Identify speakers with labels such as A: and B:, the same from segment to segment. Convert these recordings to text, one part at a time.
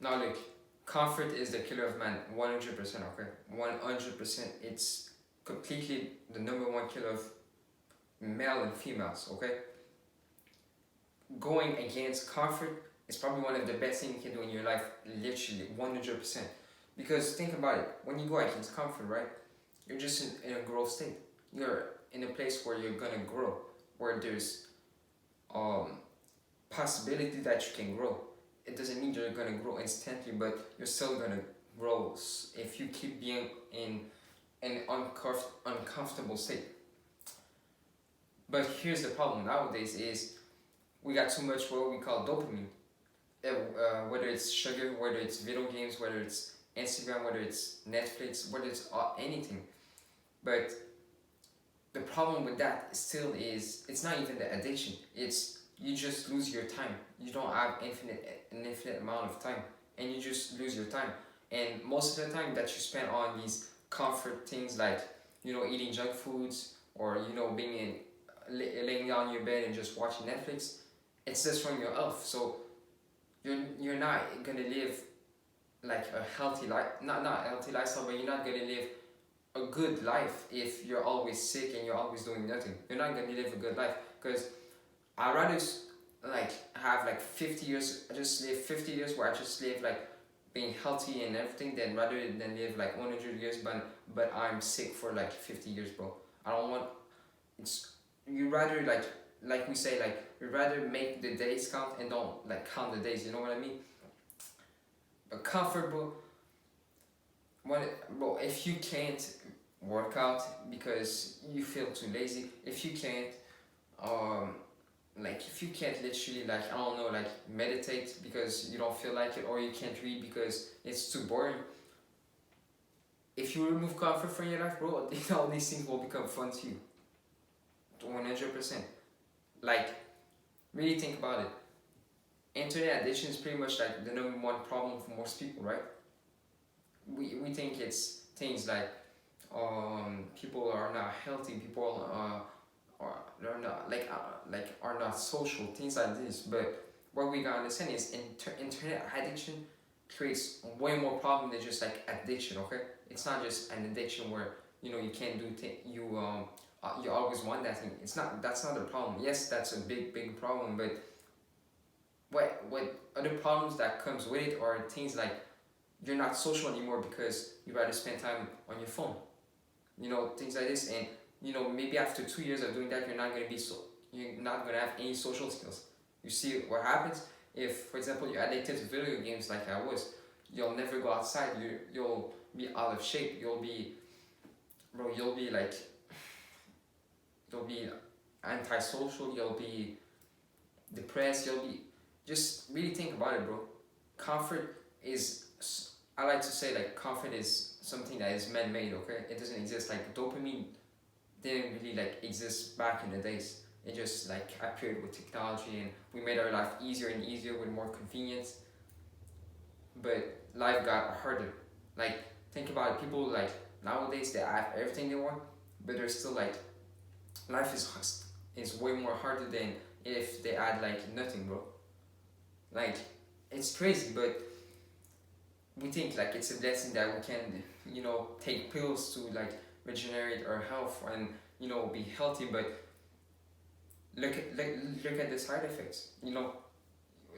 A: Now look, comfort is the killer of man, 100%, okay? 100%. It's completely the number one killer of male and females, okay? Going against comfort is probably one of the best things you can do in your life, literally, 100%. Because think about it, when you go against comfort, right? You're just in a growth state. You're in a place where you're gonna grow, where there's um possibility that you can grow. It doesn't mean you're gonna grow instantly, but you're still gonna grow if you keep being in an uncomfortable state. But here's the problem nowadays is we got too much what we call dopamine. Whether it's sugar, whether it's video games, whether it's Instagram, whether it's Netflix, whether it's anything. But the problem with that still is it's not even the addiction. It's you just lose your time. You don't have an infinite amount of time, and you just lose your time. And most of the time that you spend on these comfort things like eating junk foods or being laying down in your bed and just watching Netflix, it's just from your health. So you're not gonna live like a healthy life, not a healthy lifestyle, but you're not gonna live a good life if you're always sick and you're always doing nothing. You're not gonna live a good life because I rather like have like 50 years, I just live 50 years where I just live like being healthy and everything, than rather than live like 100 years but I'm sick for like 50 years, bro. I don't want. It's you rather like we say, like we rather make the days count and don't like count the days. You know what I mean? But comfortable. Bro, if you can't work out because you feel too lazy, if you can't um if you can't literally like I don't know, like meditate because you don't feel like it, or you can't read because it's too boring, if you remove comfort from your life, bro, all these things will become fun to you. 100%. Like, really think about it. Internet addiction is pretty much like the number one problem for most people, right? We think it's things like people are not healthy, people are not are not social, things like this. But what we gotta understand is internet addiction creates way more problem than just like addiction. Okay, it's not just an addiction where you can't do you always want that thing. It's not That's not the problem. Yes, that's a big problem, but what other problems that comes with it are things like you're not social anymore because you rather spend time on your phone. Things like this, and maybe after 2 years of doing that, you're not gonna have any social skills. You see what happens if, for example, you're addicted to video games like I was. You'll never go outside. You'll be out of shape. You'll be, bro. You'll be antisocial. You'll be depressed. You'll be just really think about it, bro. Comfort is, I like to say, like comfort is something that is man-made. Okay, it doesn't exist. Like dopamine didn't really like exist back in the days. It just like appeared with technology, and we made our life easier and easier with more convenience. But life got harder. Like think about it. People like nowadays they have everything they want, but they're still like life is way more harder than if they had like nothing, bro. Like it's crazy, but we think like it's a blessing that we can take pills to like regenerate our health and be healthy. But look at the side effects.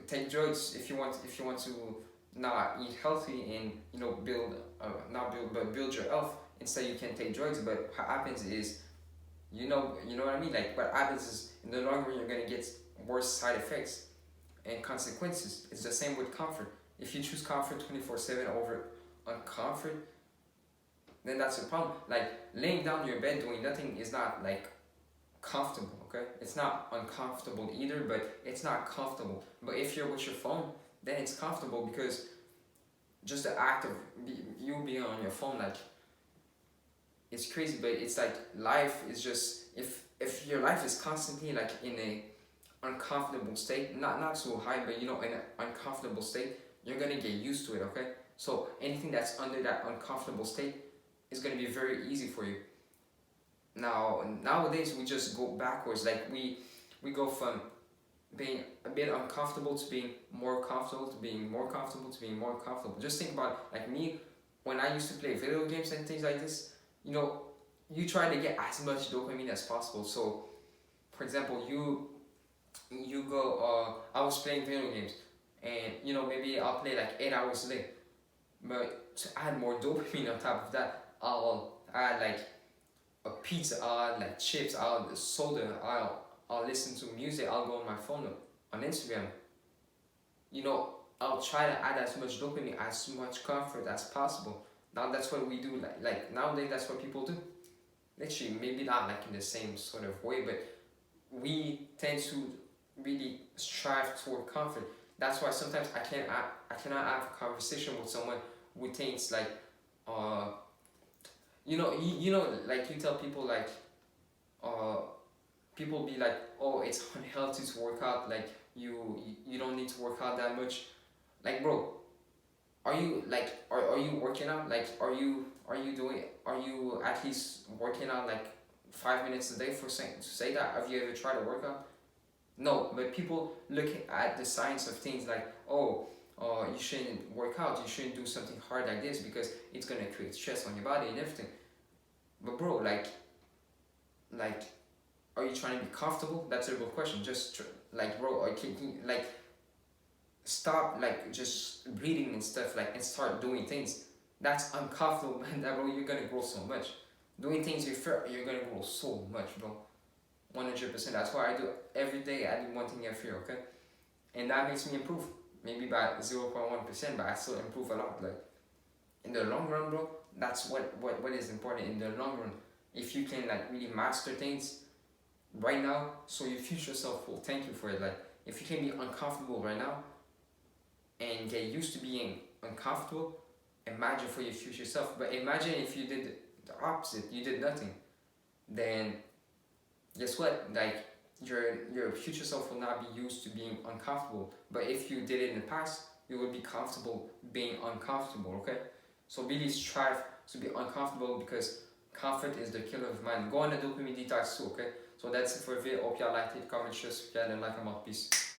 A: Take drugs if you want to not eat healthy and build not build but build your health. Instead you can take drugs, but what happens is you know what I mean. Like what happens is in the long run you're gonna get worse side effects and consequences. It's the same with comfort. If you choose comfort 24/7 over uncomfort, then that's a problem. Like laying down in your bed doing nothing is not like comfortable. Okay, it's not uncomfortable either, but it's not comfortable. But if you're with your phone, then it's comfortable because just the act of you being on your phone, like it's crazy. But it's like life is just if your life is constantly like in a uncomfortable state, not so high, but in an uncomfortable state, you're gonna get used to it. Okay, so anything that's under that uncomfortable state is gonna be very easy for you. Nowadays we just go backwards. Like we go from being a bit uncomfortable to being more comfortable to being more comfortable to being more comfortable. Just think about it. Like me, when I used to play video games and things like this, you know, you try to get as much dopamine as possible. So, for example, you go. I was playing video games, and you know maybe I'll play like 8 hours a day. But to add more dopamine on top of that, I'll add like a pizza, I'll add like chips, I'll add soda, I'll listen to music, I'll go on my phone on Instagram. You know, I'll try to add as much dopamine, as much comfort as possible. Now that's what we do. Like nowadays, that's what people do. Literally, maybe not like in the same sort of way, but we tend to really strive toward comfort. That's why sometimes I cannot have a conversation with someone who thinks like, uh, you know, like you tell people like, uh, people be like, oh, it's unhealthy to work out. Like you don't need to work out that much. Like, bro, are you like are you working out? Like, are you at least working out like 5 minutes a day for saying to say that? Have you ever tried to work out? No, but people look at the science of things like, oh, you shouldn't work out, you shouldn't do something hard like this because it's gonna create stress on your body and everything. But bro, like, are you trying to be comfortable? That's a real question. Like, bro, like stop like just breathing and stuff like and start doing things. That's uncomfortable, man. That bro, you're gonna grow so much. Doing things you fear, you're gonna grow so much, bro. 100%. That's why I do every day. I do one thing every year, okay? And that makes me improve. Maybe by 0.1%, but I still improve a lot. Like in the long run, bro, that's what is important in the long run. If you can like really master things right now, so your future self will thank you for it. Like if you can be uncomfortable right now and get used to being uncomfortable, imagine for your future self. But imagine if you did the opposite, you did nothing, then guess what? Like your future self will not be used to being uncomfortable. But if you did it in the past, you will be comfortable being uncomfortable. Okay, so really strive to be uncomfortable because comfort is the killer of mind. Go on a dopamine detox too. Okay, so that's it for the video. Hope y'all liked it. Comment, share, subscribe, and like. I'm out. Peace.